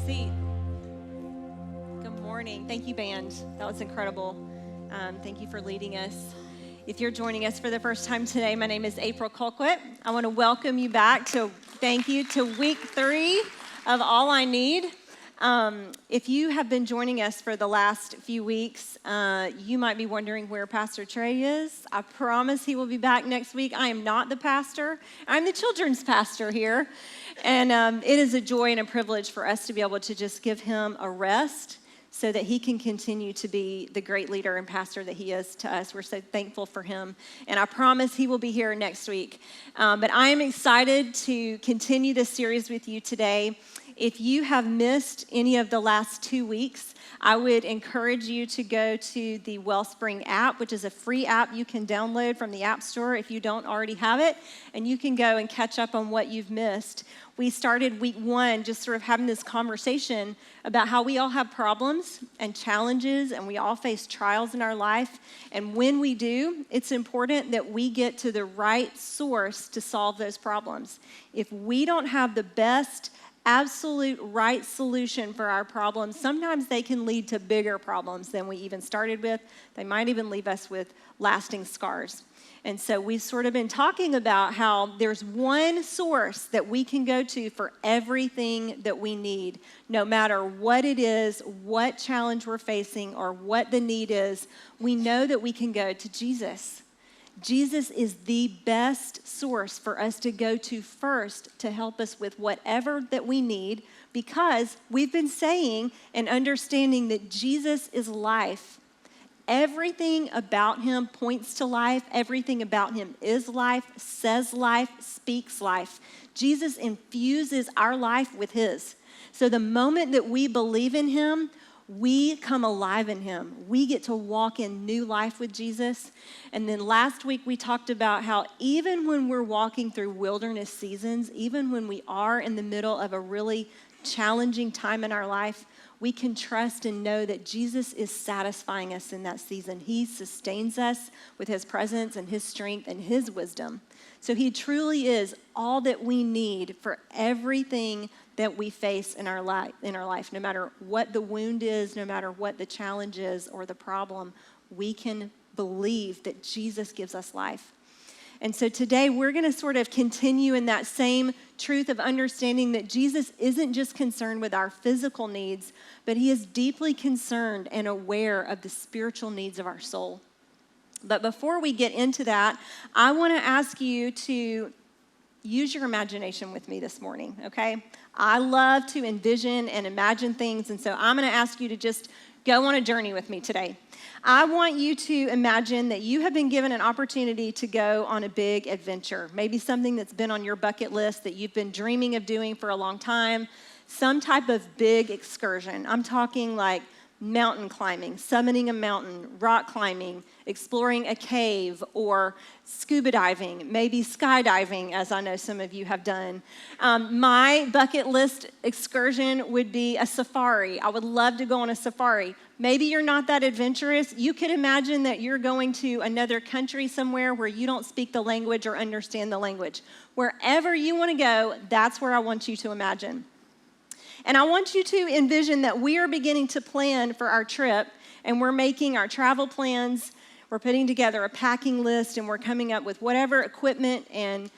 seat. Good morning. Thank you, band. That was incredible. Thank you for leading us. If you're joining us for the first time today, my name is April Colquett. I want to welcome you back to week 3 of All I Need. If you have been joining us for the last few weeks, you might be wondering where Pastor Trey is. I promise he will be back next week. I am not the pastor. I'm the children's pastor here. And it is a joy and a privilege for us to be able to just give him a rest so that he can continue to be the great leader and pastor that he is to us. We're so thankful for him. And I promise he will be here next week. But I am excited to continue this series with you today. If you have missed any of the last 2 weeks, I would encourage you to go to the Wellspring app, which is a free app you can download from the App Store if you don't already have it, and you can go and catch up on what you've missed. We started week 1 just sort of having this conversation about how we all have problems and challenges, and we all face trials in our life. And when we do, it's important that we get to the right source to solve those problems. If we don't have the best absolute right solution for our problems, sometimes they can lead to bigger problems than we even started with. They might even leave us with lasting scars. And so we've sort of been talking about how there's one source that we can go to for everything that we need, no matter what it is, what challenge we're facing, or what the need is. We know that we can go to Jesus. Jesus is the best source for us to go to first to help us with whatever that we need, because we've been saying and understanding that Jesus is life. Everything about him points to life. Everything about him is life, says life, speaks life. Jesus infuses our life with his. So the moment that we believe in him, we come alive in him. We get to walk in new life with Jesus. And then last week we talked about how even when we're walking through wilderness seasons, even when we are in the middle of a really challenging time in our life, we can trust and know that Jesus is satisfying us in that season. He sustains us with his presence and his strength and his wisdom. So he truly is all that we need for everything that we face in our life, no matter what the wound is, no matter what the challenge is or the problem, we can believe that Jesus gives us life. And so today we're going to sort of continue in that same truth of understanding that Jesus isn't just concerned with our physical needs, but he is deeply concerned and aware of the spiritual needs of our soul. But before we get into that, I want to ask you to use your imagination with me this morning, okay? I love to envision and imagine things, and so I'm going to ask you to just go on a journey with me today. I want you to imagine that you have been given an opportunity to go on a big adventure, maybe something that's been on your bucket list that you've been dreaming of doing for a long time, some type of big excursion. I'm talking like mountain climbing, summiting a mountain, rock climbing, exploring a cave, or scuba diving, maybe skydiving, as I know some of you have done. My bucket list excursion would be a safari. I would love to go on a safari. Maybe you're not that adventurous. You could imagine that you're going to another country somewhere where you don't speak the language or understand the language. Wherever you want to go, that's where I want you to imagine. And I want you to envision that we are beginning to plan for our trip, and we're making our travel plans. We're putting together a packing list, and we're coming up with whatever equipment and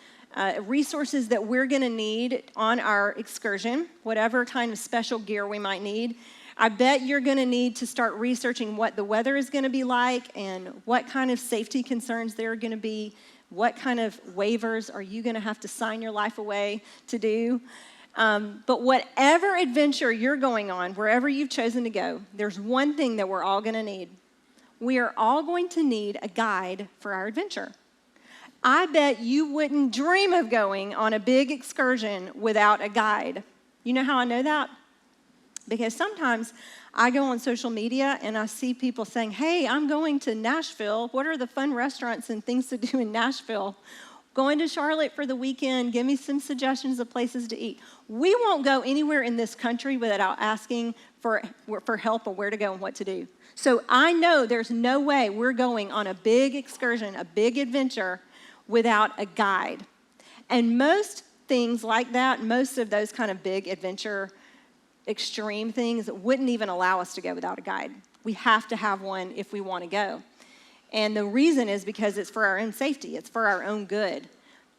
resources that we're going to need on our excursion, whatever kind of special gear we might need. I bet you're going to need to start researching what the weather is going to be like and what kind of safety concerns there are going to be. What kind of waivers are you going to have to sign your life away to do? But whatever adventure you're going on, wherever you've chosen to go, there's one thing that we're all going to need. We are all going to need a guide for our adventure. I bet you wouldn't dream of going on a big excursion without a guide. You know how I know that? Because sometimes I go on social media and I see people saying, hey, I'm going to Nashville. What are the fun restaurants and things to do in Nashville? Going to Charlotte for the weekend, give me some suggestions of places to eat. We won't go anywhere in this country without asking for help on where to go and what to do. So I know there's no way we're going on a big excursion, a big adventure, without a guide. And most things like that, most of those kind of big adventure extreme things that wouldn't even allow us to go without a guide. We have to have one if we want to go. And the reason is because it's for our own safety. It's for our own good.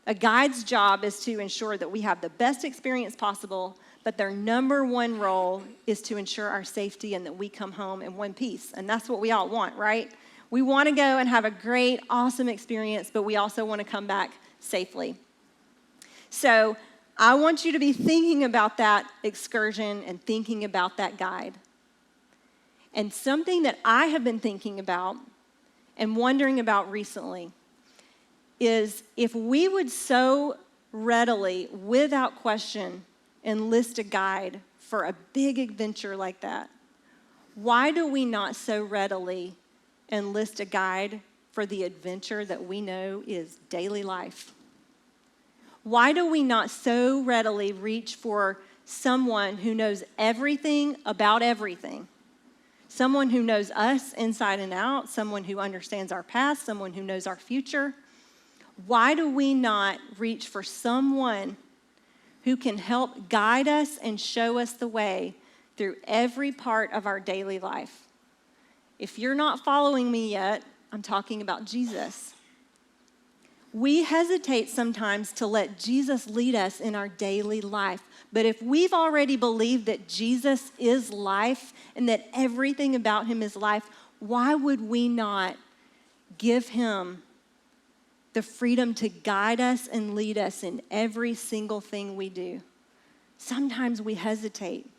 A guide's job is to ensure that we have the best experience possible, but their number one role is to ensure our safety and that we come home in one piece. And that's what we all want, right? We want to go and have a great, awesome experience, but we also want to come back safely. So I want you to be thinking about that excursion and thinking about that guide. And something that I have been thinking about and wondering about recently is if we would so readily, without question, enlist a guide for a big adventure like that, why do we not so readily enlist a guide for the adventure that we know is daily life? Why do we not so readily reach for someone who knows everything about everything? Someone who knows us inside and out, someone who understands our past, someone who knows our future. Why do we not reach for someone who can help guide us and show us the way through every part of our daily life? If you're not following me yet, I'm talking about Jesus. We hesitate sometimes to let Jesus lead us in our daily life. But if we've already believed that Jesus is life and that everything about him is life, why would we not give him the freedom to guide us and lead us in every single thing we do? Sometimes we hesitate.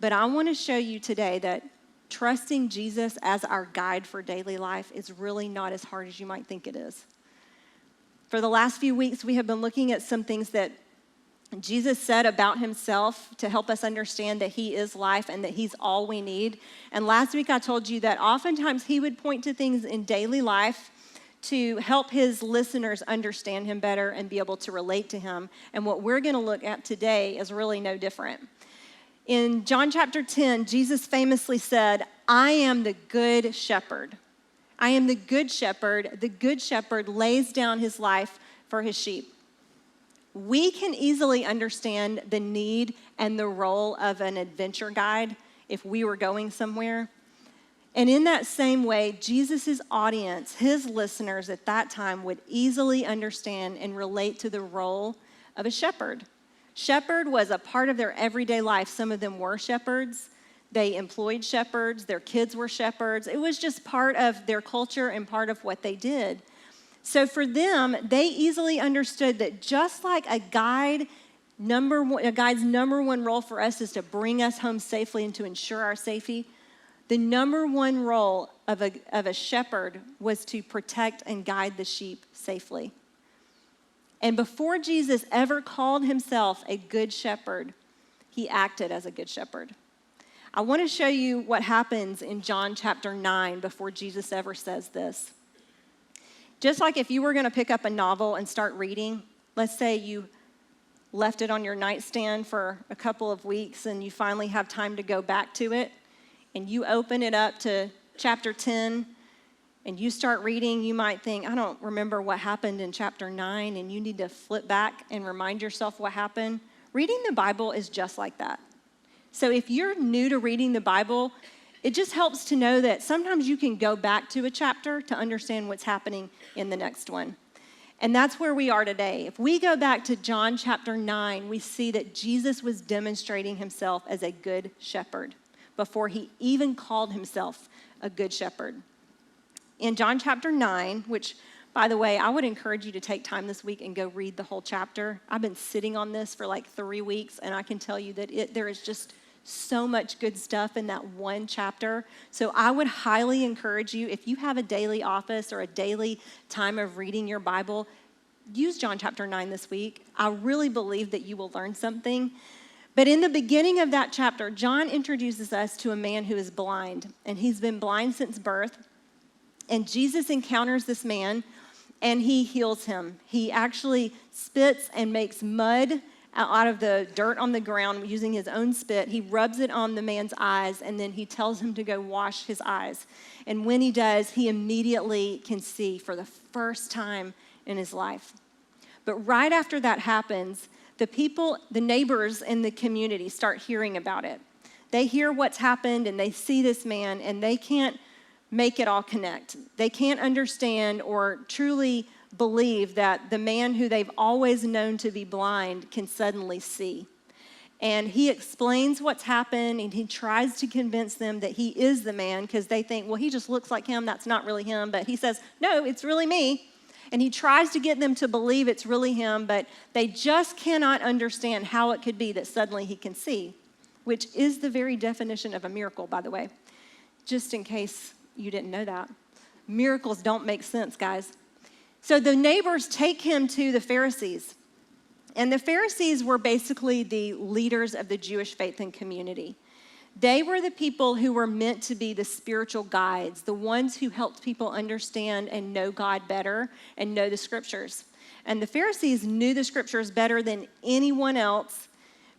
But I want to show you today that trusting Jesus as our guide for daily life is really not as hard as you might think it is. For the last few weeks, we have been looking at some things that Jesus said about himself to help us understand that he is life and that he's all we need. And last week I told you that oftentimes he would point to things in daily life to help his listeners understand him better and be able to relate to him. And what we're going to look at today is really no different. In John chapter 10, Jesus famously said, "I am the good shepherd. I am the good shepherd. The good shepherd lays down his life for his sheep." We can easily understand the need and the role of an adventure guide if we were going somewhere. And in that same way, Jesus' audience, his listeners at that time, would easily understand and relate to the role of a shepherd. Shepherd was a part of their everyday life. Some of them were shepherds. They employed shepherds. Their kids were shepherds. It was just part of their culture and part of what they did. So for them, they easily understood that just like a guide's number one role for us is to bring us home safely and to ensure our safety, the number one role of a shepherd was to protect and guide the sheep safely. And before Jesus ever called himself a good shepherd, he acted as a good shepherd. I want to show you what happens in John chapter 9 before Jesus ever says this. Just like if you were going to pick up a novel and start reading, let's say you left it on your nightstand for a couple of weeks and you finally have time to go back to it, and you open it up to chapter 10 and you start reading, you might think, I don't remember what happened in chapter 9, and you need to flip back and remind yourself what happened. Reading the Bible is just like that. So if you're new to reading the Bible, it just helps to know that sometimes you can go back to a chapter to understand what's happening in the next one. And that's where we are today. If we go back to John chapter 9, we see that Jesus was demonstrating himself as a good shepherd before he even called himself a good shepherd. In John chapter 9, which, by the way, I would encourage you to take time this week and go read the whole chapter. I've been sitting on this for like 3 weeks, and I can tell you that there is just so much good stuff in that one chapter. So I would highly encourage you, if you have a daily office or a daily time of reading your Bible, use John chapter 9 this week. I really believe that you will learn something. But in the beginning of that chapter, John introduces us to a man who is blind, and he's been blind since birth. And Jesus encounters this man, and he heals him. He actually spits and makes mud out of the dirt on the ground using his own spit. He rubs it on the man's eyes, and then he tells him to go wash his eyes. And when he does, he immediately can see for the first time in his life. But right after that happens, the neighbors in the community start hearing about it. They hear what's happened and they see this man and they can't make it all connect. They can't understand or truly believe that the man who they've always known to be blind can suddenly see. And he explains what's happened and he tries to convince them that he is the man because they think, well, he just looks like him. That's not really him. But he says, no, it's really me. And he tries to get them to believe it's really him, but they just cannot understand how it could be that suddenly he can see, which is the very definition of a miracle, by the way, just in case you didn't know that. Miracles don't make sense, guys. So the neighbors take him to the Pharisees. And the Pharisees were basically the leaders of the Jewish faith and community. They were the people who were meant to be the spiritual guides, the ones who helped people understand and know God better and know the scriptures. And the Pharisees knew the scriptures better than anyone else,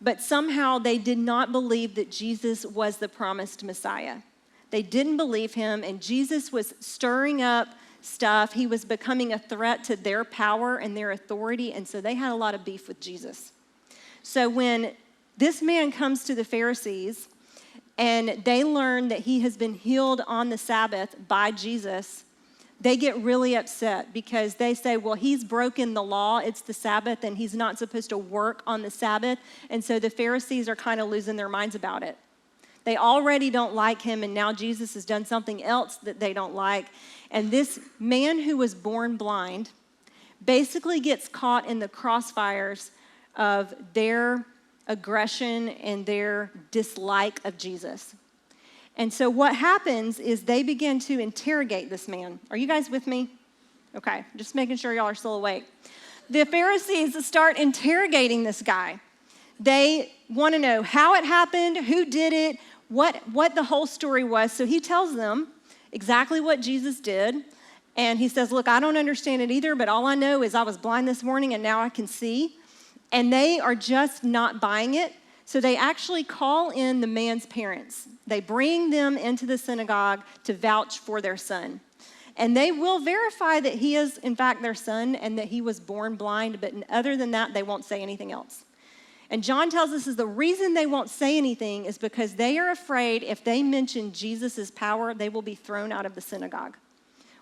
but somehow they did not believe that Jesus was the promised Messiah. They didn't believe him, and Jesus was stirring up stuff. He was becoming a threat to their power and their authority, and so they had a lot of beef with Jesus. So when this man comes to the Pharisees and they learn that he has been healed on the Sabbath by Jesus, they get really upset because they say, well, he's broken the law. It's the Sabbath, and he's not supposed to work on the Sabbath. And so the Pharisees are kind of losing their minds about it. They already don't like him, and now Jesus has done something else that they don't like. And this man who was born blind basically gets caught in the crossfires of their aggression and their dislike of Jesus. And so what happens is they begin to interrogate this man. Are you guys with me? Okay, just making sure y'all are still awake. The Pharisees start interrogating this guy. They want to know how it happened, who did it, what the whole story was. So he tells them exactly what Jesus did. And he says, look, I don't understand it either, but all I know is I was blind this morning and now I can see. And they are just not buying it. So they actually call in the man's parents. They bring them into the synagogue to vouch for their son. And they will verify that he is, in fact, their son and that he was born blind. But other than that, they won't say anything else. And John tells us is the reason they won't say anything is because they are afraid if they mention Jesus' power, they will be thrown out of the synagogue,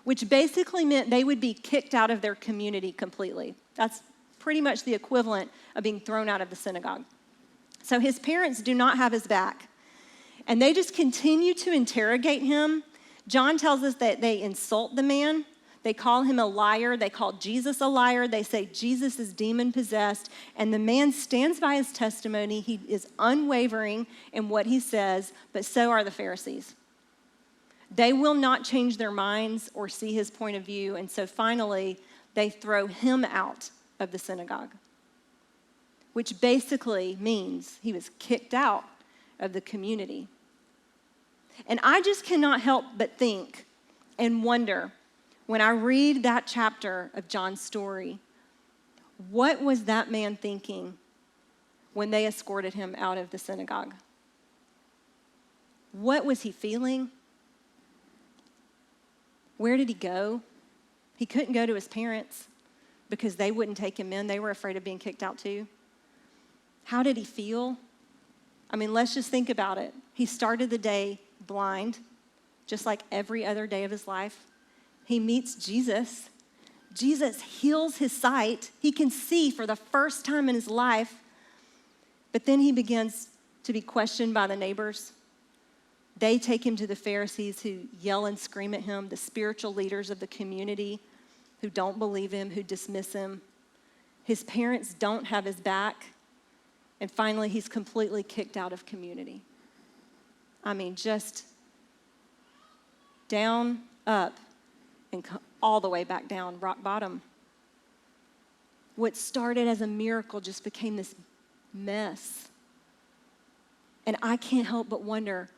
which basically meant they would be kicked out of their community completely. That's pretty much the equivalent of being thrown out of the synagogue. So his parents do not have his back, and they just continue to interrogate him. John tells us that they insult the man. They call him a liar. They call Jesus a liar. They say Jesus is demon-possessed, and the man stands by his testimony. He is unwavering in what he says, but so are the Pharisees. They will not change their minds or see his point of view, and so finally, they throw him out of the synagogue, which basically means he was kicked out of the community. And I just cannot help but think and wonder, when I read that chapter of John's story, what was that man thinking when they escorted him out of the synagogue? What was he feeling? Where did he go? He couldn't go to his parents because they wouldn't take him in. They were afraid of being kicked out too. How did he feel? I mean, let's just think about it. He started the day blind, just like every other day of his life. He meets Jesus. Jesus heals his sight. He can see for the first time in his life. But then he begins to be questioned by the neighbors. They take him to the Pharisees, who yell and scream at him, the spiritual leaders of the community who don't believe him, who dismiss him. His parents don't have his back. And finally, he's completely kicked out of community. I mean, just down, up, and all the way back down, rock bottom. What started as a miracle just became this mess. And I can't help but wonder,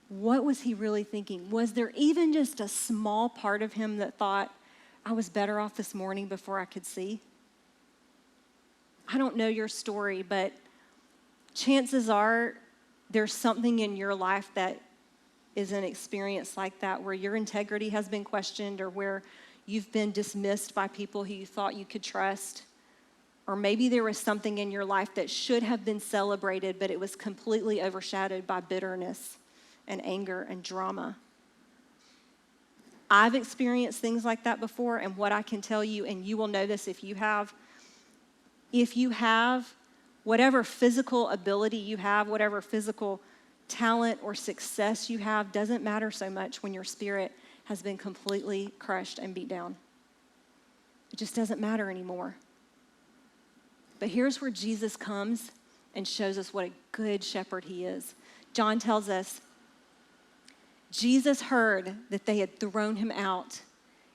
what was he really thinking? Was there even just a small part of him that thought, I was better off this morning before I could see? I don't know your story, but chances are there's something in your life that is an experience like that, where your integrity has been questioned or where you've been dismissed by people who you thought you could trust. Or maybe there was something in your life that should have been celebrated, but it was completely overshadowed by bitterness and anger and drama. I've experienced things like that before, and what I can tell you, and you will know this if you have whatever physical ability you have, whatever physical talent or success you have, doesn't matter so much when your spirit has been completely crushed and beat down. It just doesn't matter anymore. But here's where Jesus comes and shows us what a good shepherd he is. John tells us, Jesus heard that they had thrown him out,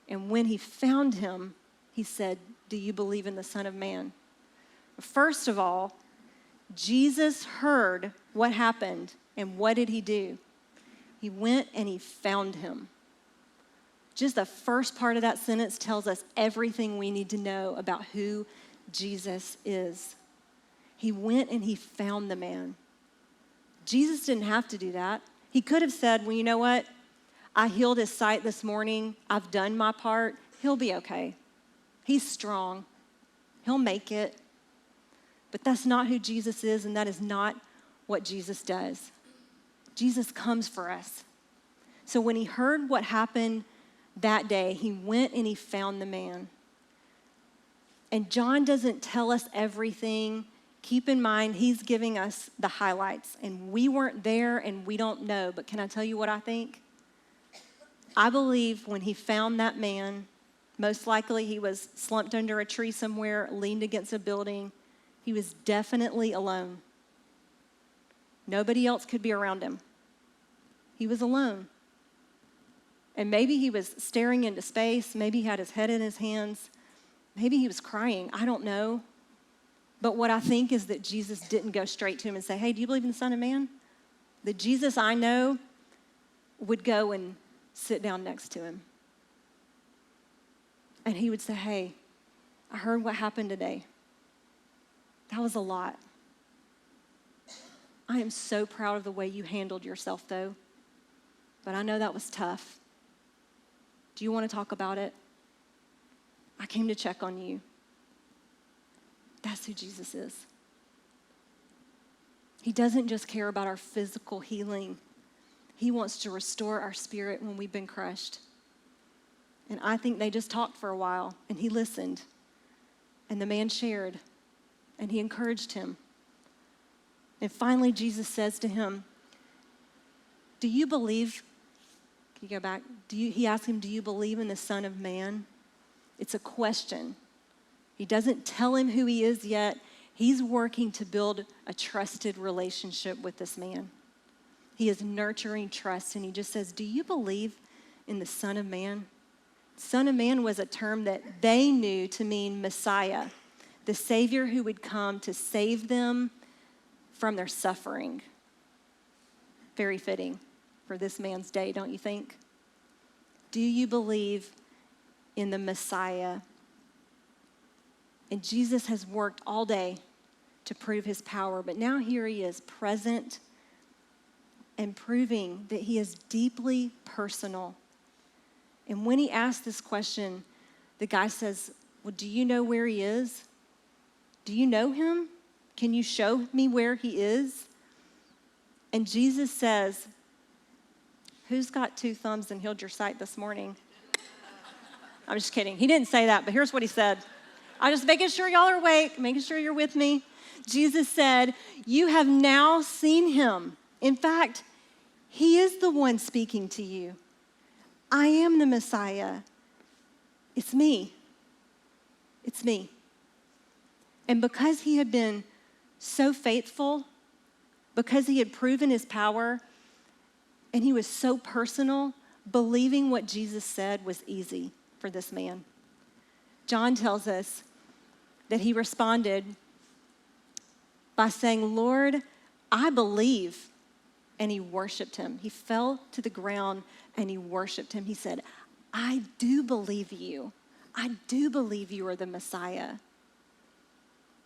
and when he found him, he said, "Do you believe in the Son of Man?" First of all, Jesus heard what happened, and what did he do? He went and he found him. Just the first part of that sentence tells us everything we need to know about who Jesus is. He went and he found the man. Jesus didn't have to do that. He could have said, well, you know what? I healed his sight this morning. I've done my part. He'll be okay. He's strong. He'll make it. But that's not who Jesus is, and that is not what Jesus does. Jesus comes for us. So when he heard what happened that day, he went and he found the man. And John doesn't tell us everything. Keep in mind, he's giving us the highlights, and we weren't there and we don't know. But can I tell you what I think? I believe when he found that man, most likely he was slumped under a tree somewhere, leaned against a building. He was definitely alone. Nobody else could be around him. He was alone. And maybe he was staring into space. Maybe he had his head in his hands. Maybe he was crying. I don't know. But what I think is that Jesus didn't go straight to him and say, hey, do you believe in the Son of Man? The Jesus I know would go and sit down next to him. And he would say, hey, I heard what happened today. That was a lot. I am so proud of the way you handled yourself, though. But I know that was tough. Do you want to talk about it? I came to check on you. That's who Jesus is. He doesn't just care about our physical healing. He wants to restore our spirit when we've been crushed. And I think they just talked for a while, and he listened. And the man shared, and he encouraged him. And finally, Jesus says to him, do you believe? Can you go back? He asked him, do you believe in the Son of Man? It's a question. He doesn't tell him who he is yet. He's working to build a trusted relationship with this man. He is nurturing trust, and he just says, do you believe in the Son of Man? Son of Man was a term that they knew to mean Messiah, the Savior who would come to save them from their suffering. Very fitting for this man's day, don't you think? Do you believe in the Messiah? And Jesus has worked all day to prove his power, but now here he is, present and proving that he is deeply personal. And when he asked this question, the guy says, well, do you know where he is? Do you know him? Can you show me where he is? And Jesus says, who's got 2 thumbs and healed your sight this morning? I'm just kidding. He didn't say that, but here's what he said. I'm just making sure y'all are awake, making sure you're with me. Jesus said, you have now seen him. In fact, he is the one speaking to you. I am the Messiah. It's me. It's me. And because he had been so faithful, because he had proven his power, and he was so personal, believing what Jesus said was easy for this man. John tells us that he responded by saying, Lord, I believe. And he worshiped him. He fell to the ground and he worshiped him. He said, I do believe you. I do believe you are the Messiah.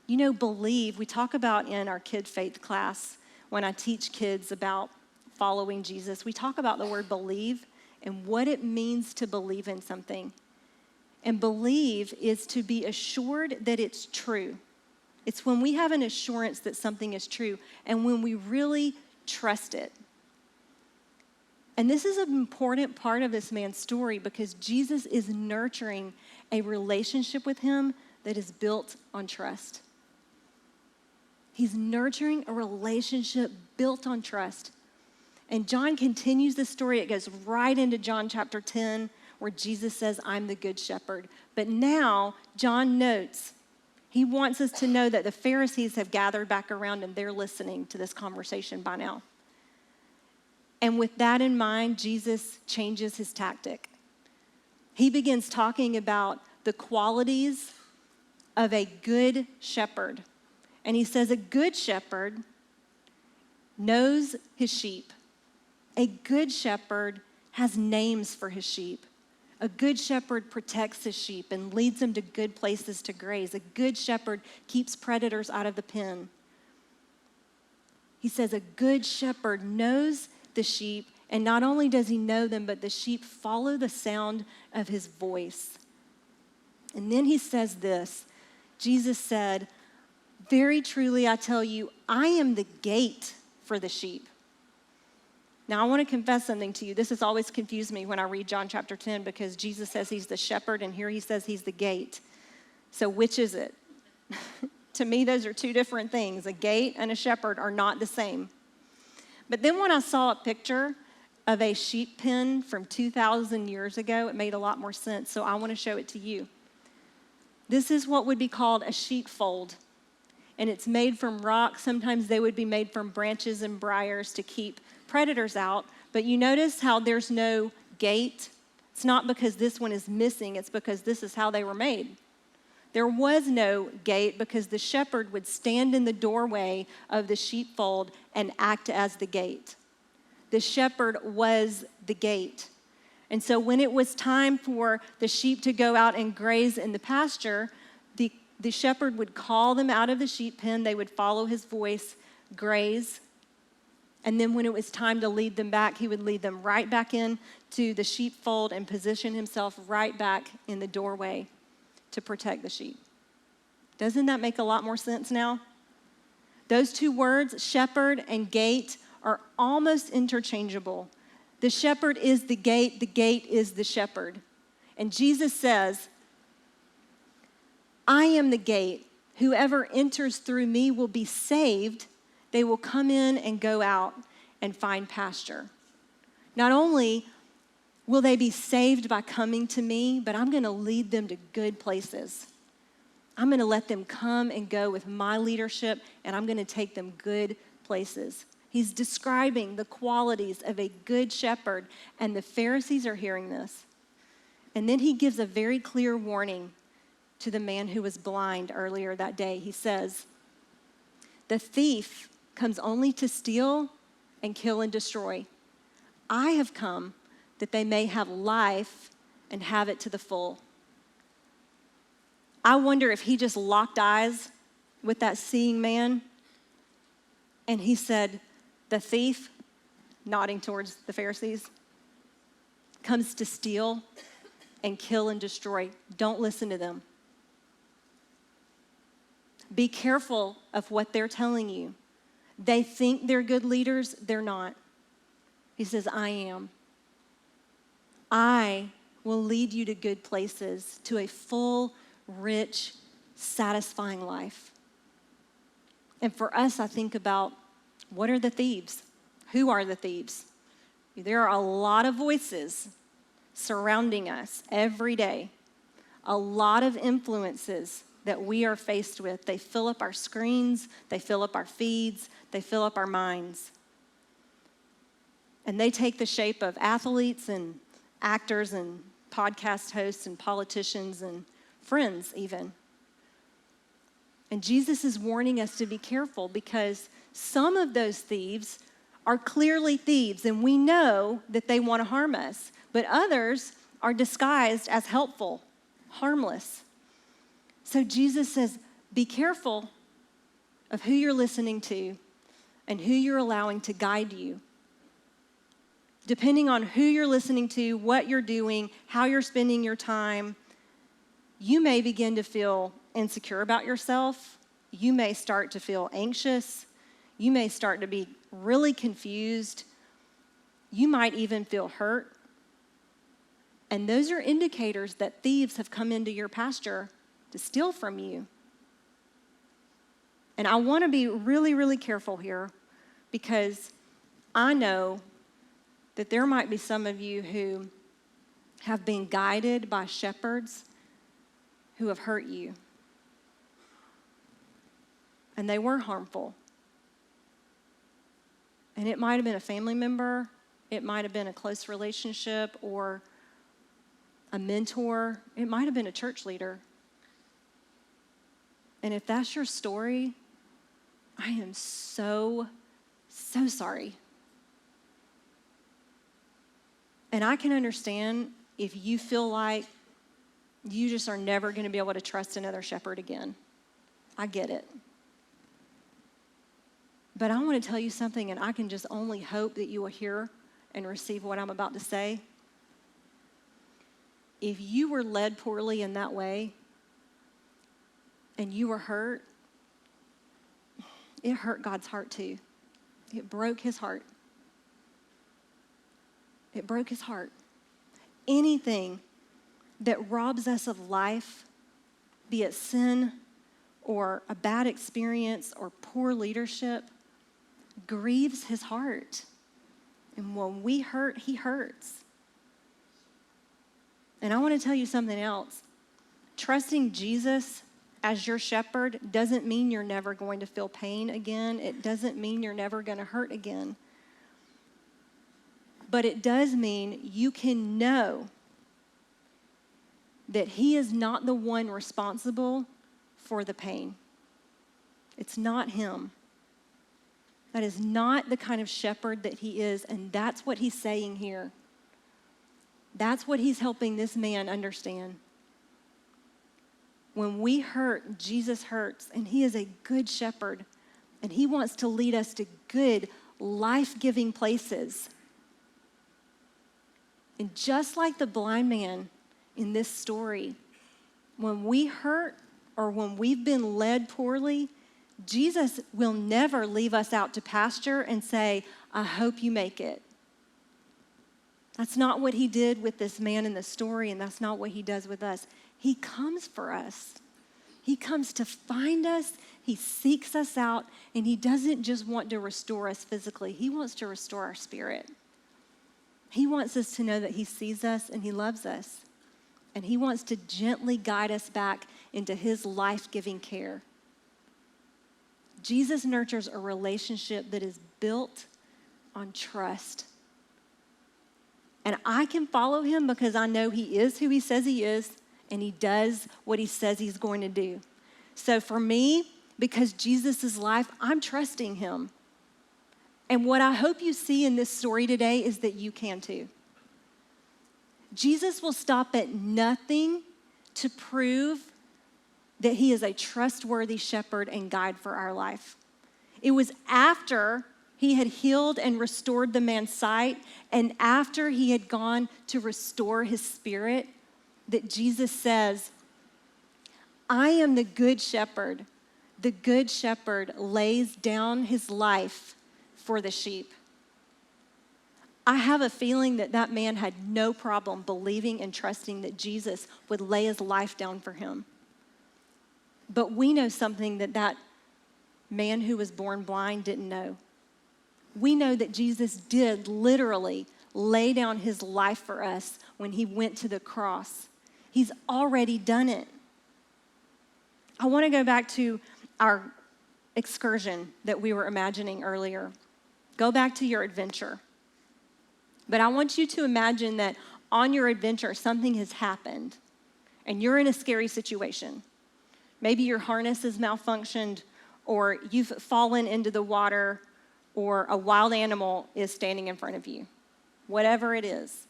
You know, believe, we talk about in our kid faith class, when I teach kids about following Jesus, we talk about the word believe and what it means to believe in something. And believe is to be assured that it's true. It's when we have an assurance that something is true and when we really trust it. And this is an important part of this man's story because Jesus is nurturing a relationship with him that is built on trust. He's nurturing a relationship built on trust. And John continues the story. It goes right into John chapter 10, where Jesus says, I'm the good shepherd. But now, John notes, he wants us to know that the Pharisees have gathered back around and they're listening to this conversation by now. And with that in mind, Jesus changes his tactic. He begins talking about the qualities of a good shepherd. And he says a good shepherd knows his sheep. A good shepherd has names for his sheep. A good shepherd protects his sheep and leads them to good places to graze. A good shepherd keeps predators out of the pen. He says a good shepherd knows the sheep, and not only does he know them, but the sheep follow the sound of his voice. And then he says this, Jesus said, very truly I tell you, I am the gate for the sheep. Now, I want to confess something to you. This has always confused me when I read John chapter 10 because Jesus says he's the shepherd and here he says he's the gate. So which is it? To me, those are two different things. A gate and a shepherd are not the same. But then when I saw a picture of a sheep pen from 2,000 years ago, it made a lot more sense. So I want to show it to you. This is what would be called a sheepfold. And it's made from rock. Sometimes they would be made from branches and briars to keep predators out. But you notice how there's no gate? It's not because this one is missing. It's because this is how they were made. There was no gate because the shepherd would stand in the doorway of the sheepfold and act as the gate. The shepherd was the gate. And so when it was time for the sheep to go out and graze in the pasture, the shepherd would call them out of the sheep pen. They would follow his voice, graze. And then when it was time to lead them back, he would lead them right back in to the sheepfold and position himself right back in the doorway to protect the sheep. Doesn't that make a lot more sense now? Those two words, shepherd and gate, are almost interchangeable. The shepherd is the gate is the shepherd. And Jesus says, I am the gate. Whoever enters through me will be saved. They will come in and go out and find pasture. Not only will they be saved by coming to me, but I'm going to lead them to good places. I'm going to let them come and go with my leadership, and I'm going to take them good places. He's describing the qualities of a good shepherd, and the Pharisees are hearing this. And then he gives a very clear warning to the man who was blind earlier that day. He says, the thief comes only to steal and kill and destroy. I have come that they may have life and have it to the full. I wonder if he just locked eyes with that seeing man and he said, the thief, nodding towards the Pharisees, comes to steal and kill and destroy. Don't listen to them. Be careful of what they're telling you. They think they're good leaders. They're not. He says, I am. I will lead you to good places, to a full, rich, satisfying life. And for us, I think about, what are the thieves? Who are the thieves? There are a lot of voices surrounding us every day. A lot of influences that we are faced with. They fill up our screens, they fill up our feeds, they fill up our minds. And they take the shape of athletes and actors and podcast hosts and politicians and friends even. And Jesus is warning us to be careful because some of those thieves are clearly thieves and we know that they want to harm us, but others are disguised as helpful, harmless. So Jesus says, be careful of who you're listening to and who you're allowing to guide you. Depending on who you're listening to, what you're doing, how you're spending your time, you may begin to feel insecure about yourself. you may start to feel anxious. You may start to be really confused. You might even feel hurt. And those are indicators that thieves have come into your pasture to steal from you. And I want to be really, really careful here, because I know that there might be some of you who have been guided by shepherds who have hurt you. And they were harmful. And it might have been a family member, it might have been a close relationship, or a mentor, it might have been a church leader. And if that's your story, I am so sorry. And I can understand if you feel like you just are never going to be able to trust another shepherd again. I get it. But I want to tell you something, and I can just only hope that you will hear and receive what I'm about to say. If you were led poorly in that way and you were hurt, it hurt God's heart too. It broke his heart. It broke his heart. Anything that robs us of life, be it sin or a bad experience or poor leadership, grieves his heart. And when we hurt, he hurts. And I want to tell you something else. Trusting Jesus as your shepherd doesn't mean you're never going to feel pain again. It doesn't mean you're never going to hurt again. But it does mean you can know that he is not the one responsible for the pain. It's not him. That is not the kind of shepherd that he is, and that's what he's saying here. That's what he's helping this man understand. When we hurt, Jesus hurts, and he is a good shepherd, and he wants to lead us to good, life-giving places. And just like the blind man in this story, when we hurt or when we've been led poorly, Jesus will never leave us out to pasture and say, I hope you make it. That's not what he did with this man in the story, and that's not what he does with us. He comes for us. He comes to find us. He seeks us out, and he doesn't just want to restore us physically. He wants to restore our spirit. He wants us to know that he sees us and he loves us, and he wants to gently guide us back into his life-giving care. Jesus nurtures a relationship that is built on trust. And I can follow him because I know he is who he says he is, and he does what he says he's going to do. So for me, because Jesus is life, I'm trusting him. And what I hope you see in this story today is that you can too. Jesus will stop at nothing to prove that he is a trustworthy shepherd and guide for our life. It was after he had healed and restored the man's sight, and after he had gone to restore his spirit, that Jesus says, I am the good shepherd. The good shepherd lays down his life for the sheep. I have a feeling that that man had no problem believing and trusting that Jesus would lay his life down for him. But we know something that that man who was born blind didn't know. We know that Jesus did literally lay down his life for us when he went to the cross. He's already done it. I want to go back to our excursion that we were imagining earlier. Go back to your adventure. But I want you to imagine that on your adventure, something has happened and you're in a scary situation. Maybe your harness has malfunctioned, or you've fallen into the water, or a wild animal is standing in front of you. Whatever it is.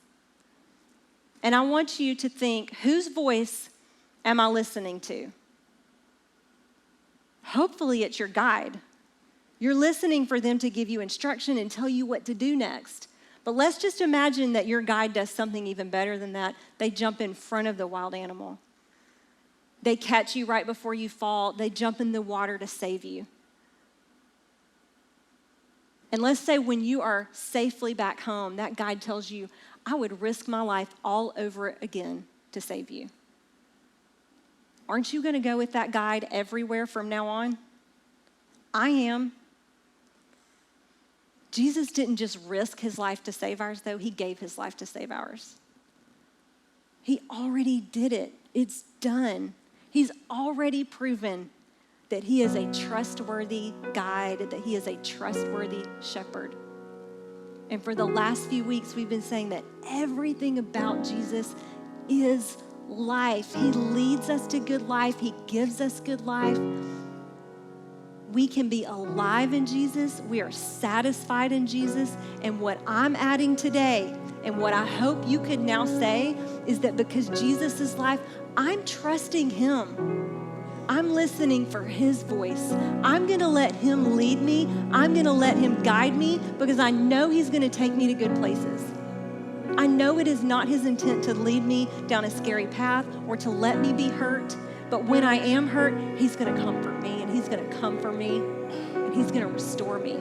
And I want you to think, whose voice am I listening to? Hopefully it's your guide. You're listening for them to give you instruction and tell you what to do next. But let's just imagine that your guide does something even better than that. They jump in front of the wild animal. They catch you right before you fall. They jump in the water to save you. And let's say when you are safely back home, that guide tells you, I would risk my life all over again to save you. Aren't you going to go with that guide everywhere from now on? I am. Jesus didn't just risk his life to save ours, though. He gave his life to save ours. He already did it. It's done. He's already proven that he is a trustworthy guide, that he is a trustworthy shepherd. And for the last few weeks, we've been saying that everything about Jesus is life. He leads us to good life. He gives us good life. We can be alive in Jesus. We are satisfied in Jesus. And what I'm adding today, and what I hope you could now say, is that because Jesus is life, I'm trusting him. I'm listening for his voice. I'm going to let him lead me. I'm going to let him guide me because I know he's going to take me to good places. I know it is not his intent to lead me down a scary path or to let me be hurt. But when I am hurt, he's going to comfort me, and he's going to comfort me, and he's going to restore me.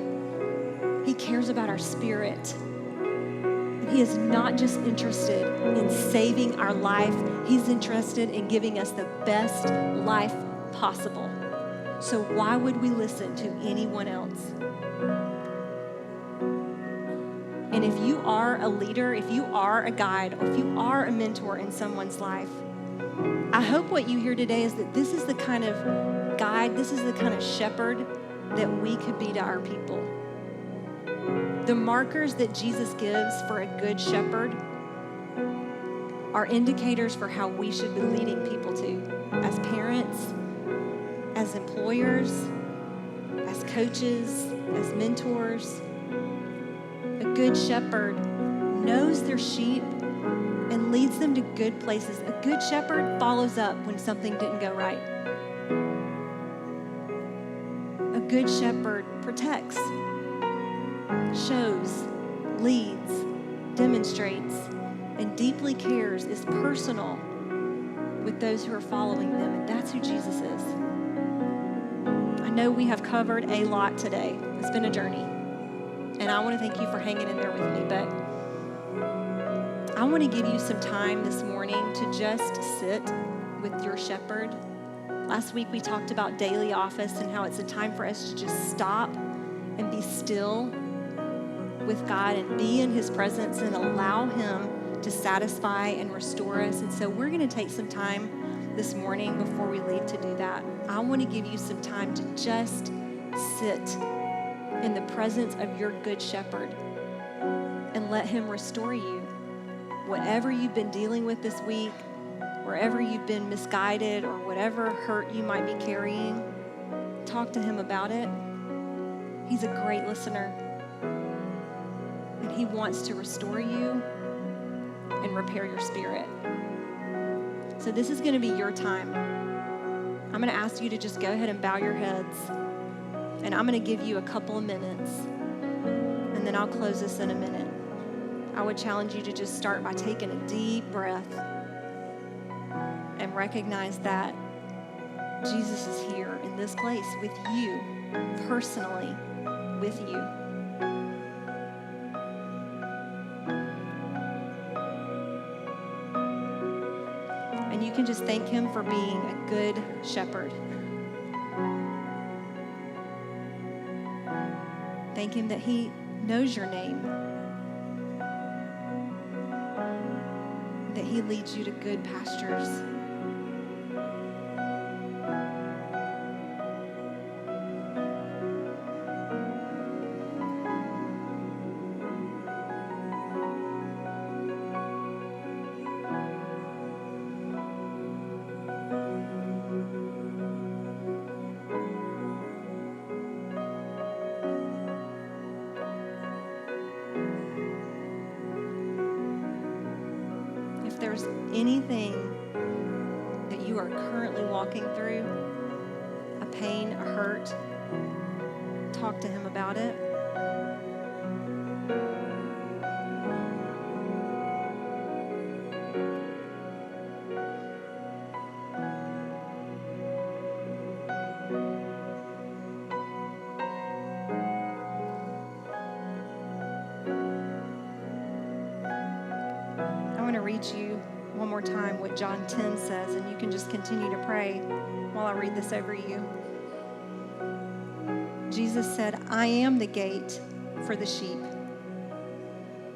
He cares about our spirit. And he is not just interested in saving our life. He's interested in giving us the best life possible. So why would we listen to anyone else? And if you are a leader, if you are a guide, or if you are a mentor in someone's life, I hope what you hear today is that this is the kind of guide, this is the kind of shepherd that we could be to our people. The markers that Jesus gives for a good shepherd are indicators for how we should be leading people to, as parents, as employers, as coaches, as mentors. A good shepherd knows their sheep and leads them to good places. A good shepherd follows up when something didn't go right. A good shepherd protects, shows, leads, demonstrates, and deeply cares, is personal with those who are following them. And that's who Jesus is. I know we have covered a lot today. It's been a journey. And I want to thank you for hanging in there with me. But I want to give you some time this morning to just sit with your shepherd. Last week we talked about daily office and how it's a time for us to just stop and be still with God and be in his presence and allow him to satisfy and restore us. And so we're going to take some time this morning before we leave to do that. I want to give you some time to just sit in the presence of your good shepherd and let him restore you. Whatever you've been dealing with this week, wherever you've been misguided or whatever hurt you might be carrying, talk to him about it. He's a great listener, and he wants to restore you and repair your spirit. So this is going to be your time. I'm going to ask you to just go ahead and bow your heads, and I'm going to give you a couple of minutes, and then I'll close this in a minute. I would challenge you to just start by taking a deep breath and recognize that Jesus is here in this place with you, personally with you. And you can just thank him for being a good shepherd. Thank him that he knows your name, that he leads you to good pastures. If there's anything that you are currently walking through, a pain, a hurt, talk to him about it. read you one more time what John 10 says, and you can just continue to pray while I read this over you. Jesus said, I am the gate for the sheep.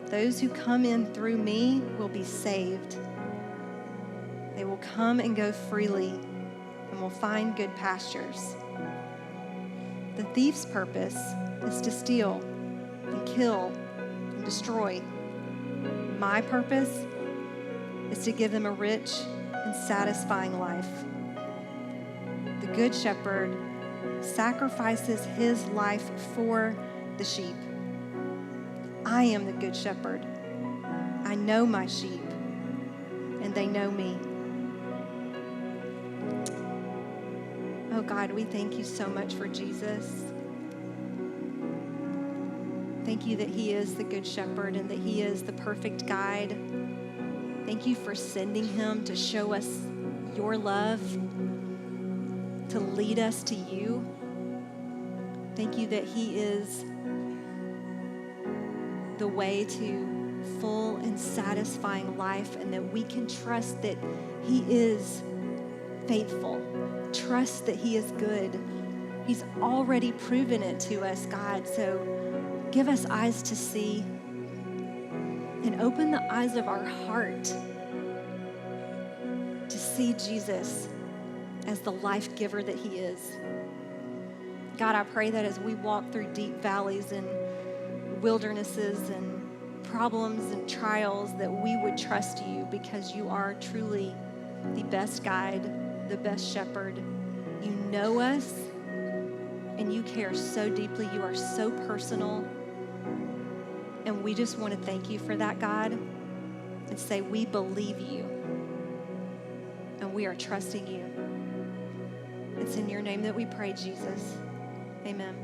Those who come in through me will be saved. They will come and go freely and will find good pastures. The thief's purpose is to steal and kill and destroy. My purpose is to give them a rich and satisfying life. The Good Shepherd sacrifices his life for the sheep. I am the Good Shepherd. I know my sheep, and they know me. Oh God, we thank you so much for Jesus. Thank you that he is the Good Shepherd and that he is the perfect guide. Thank you for sending him to show us your love, to lead us to you. Thank you that he is the way to full and satisfying life, and that we can trust that he is faithful. Trust that he is good. He's already proven it to us, God. So give us eyes to see and open the eyes of our heart to see Jesus as the life giver that he is. God, I pray that as we walk through deep valleys and wildernesses and problems and trials, that we would trust you, because you are truly the best guide, the best shepherd. You know us and you care so deeply. You are so personal. And we just want to thank you for that, God, and say we believe you and we are trusting you. It's in your name that we pray, Jesus. Amen.